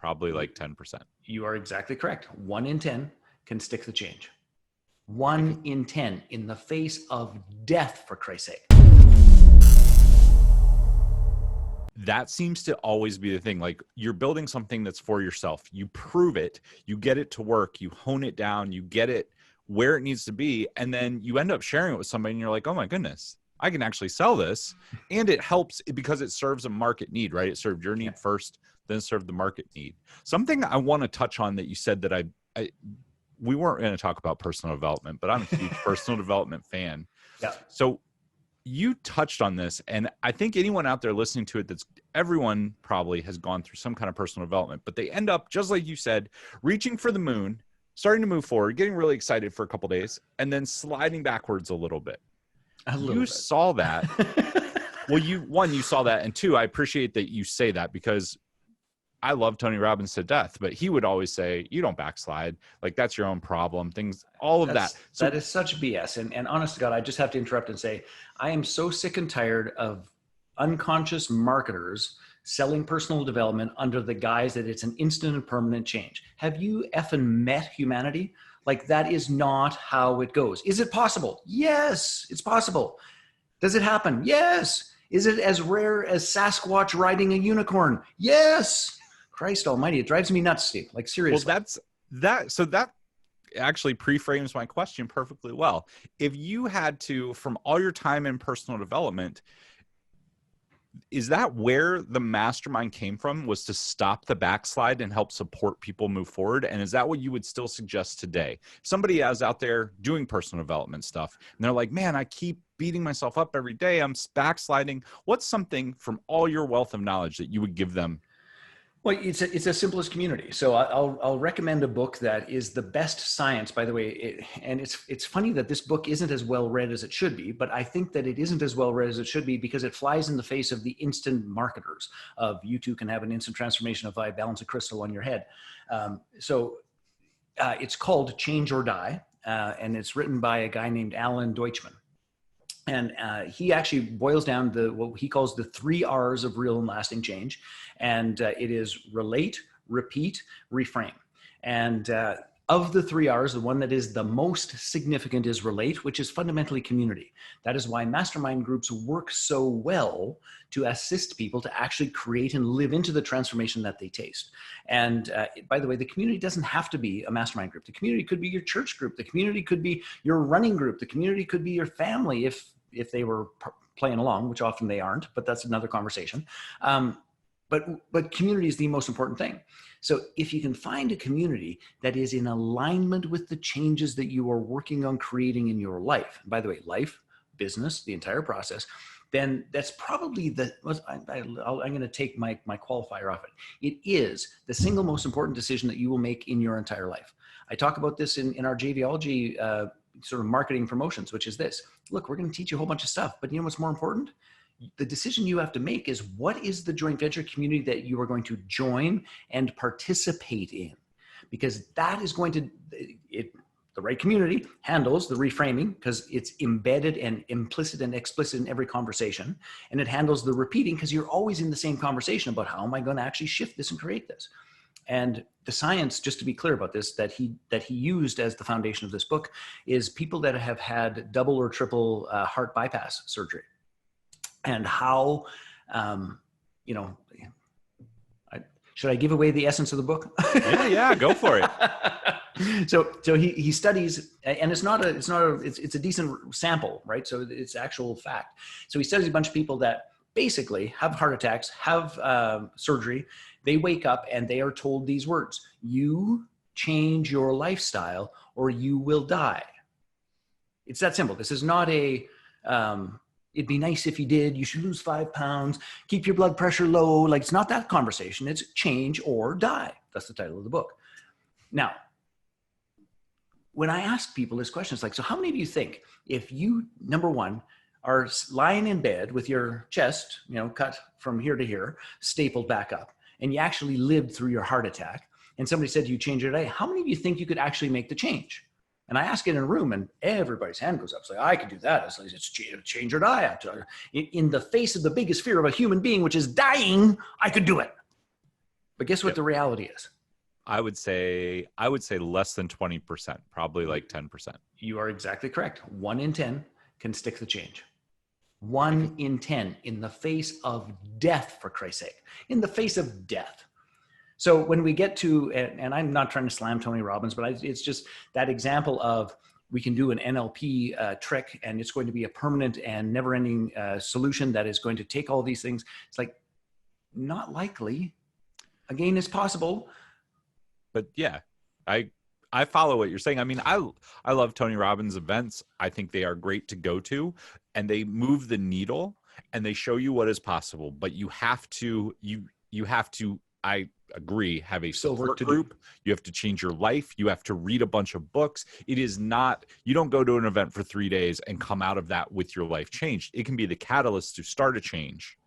probably like 10%. You are exactly correct. 1 in 10 can stick the change. 1 in 10 in the face of death, for Christ's sake. That seems to always be the thing. Like, you're building something that's for yourself. You prove it, you get it to work, you hone it down, you get it where it needs to be. And then you end up sharing it with somebody and you're like, oh my goodness, I can actually sell this. And it helps because it serves a market need, right? It served your need first, then served the market need. Something I want to touch on that you said that we weren't going to talk about personal development, but I'm a huge personal development fan. Yeah. So you touched on this, and I think anyone out there listening to it, everyone probably has gone through some kind of personal development, but they end up, just like you said, reaching for the moon, starting to move forward, getting really excited for a couple of days, and then sliding backwards a little bit. You saw that. Well, you saw that, and two, I appreciate that you say that, because I love Tony Robbins to death, but he would always say, you don't backslide. Like, that's your own problem, all of that. So, that is such BS. And honest to God, I just have to interrupt and say, I am so sick and tired of unconscious marketers selling personal development under the guise that it's an instant and permanent change. Have you effing met humanity? Like, that is not how it goes. Is it possible? Yes, it's possible. Does it happen? Yes. Is it as rare as Sasquatch riding a unicorn? Yes. Christ almighty, it drives me nuts, Steve. Like, seriously. Well, so that actually pre-frames my question perfectly well. If you had to, from all your time in personal development, is that where the mastermind came from, was to stop the backslide and help support people move forward? And is that what you would still suggest today? If somebody is out there doing personal development stuff and they're like, man, I keep beating myself up every day, I'm backsliding. What's something from all your wealth of knowledge that you would give them? Well, it's a simplest community. So I'll recommend a book that is the best science, by the way. And it's funny that this book isn't as well read as it should be, but I think that it isn't as well read as it should be because it flies in the face of the instant marketers of, you too can have an instant transformation if I balance a crystal on your head. It's called Change or Die, and it's written by a guy named Alan Deutschman. And he actually boils down what he calls the 3 R's of real and lasting change. And it is relate, repeat, reframe. And of the 3 R's, the one that is the most significant is relate, which is fundamentally community. That is why mastermind groups work so well to assist people to actually create and live into the transformation that they taste. And by the way, the community doesn't have to be a mastermind group. The community could be your church group. The community could be your running group. The community could be your family if they were playing along, which often they aren't, but that's another conversation. But community is the most important thing. So if you can find a community that is in alignment with the changes that you are working on creating in your life, by the way, life, business, the entire process, then that's probably I'm going to take my qualifier off it. It is the single most important decision that you will make in your entire life. I talk about this in our JVology sort of marketing promotions, which is this. Look, we're going to teach you a whole bunch of stuff, but you know what's more important? The decision you have to make is, what is the joint venture community that you are going to join and participate in? Because that is going to, the right community handles the reframing because it's embedded and implicit and explicit in every conversation. And it handles the repeating because you're always in the same conversation about how am I going to actually shift this and create this? And the science, just to be clear about this, that he used as the foundation of this book is people that have had double or triple heart bypass surgery. And how, should I give away the essence of the book? Yeah, go for it. So he studies, and it's a decent sample, right? So it's actual fact. So he studies a bunch of people that basically have heart attacks, have surgery. They wake up and they are told these words: you change your lifestyle or you will die. It's that simple. This is not it'd be nice if you did, you should lose 5 pounds, keep your blood pressure low. Like, it's not that conversation. It's change or die. That's the title of the book. Now, when I ask people this question, it's like, so how many of you think if you, number one, are lying in bed with your chest, cut from here to here, stapled back up, and you actually lived through your heart attack, and somebody said you change your day, how many of you think you could actually make the change? And I ask it in a room and everybody's hand goes up. It's like, I could do that. It's like, it's change or die. In the face of the biggest fear of a human being, which is dying, I could do it. But guess what Yep. the reality is? I would say less than 20%, probably like 10%. You are exactly correct. 1 in 10 can stick the change. 1 in 10 in the face of death, for Christ's sake, in the face of death. So when we get to, and I'm not trying to slam Tony Robbins, but it's just that example of we can do an NLP trick and it's going to be a permanent and never ending solution that is going to take all these things. It's like, not likely. Again, it's possible. But yeah, I follow what you're saying. I mean, I love Tony Robbins events. I think they are great to go to, and they move the needle and they show you what is possible. But you have to I agree, have a Still work support to do. group. You have to change your life. You have to read a bunch of books. It is not, you don't go to an event for 3 days and come out of that with your life changed. It can be the catalyst to start a change.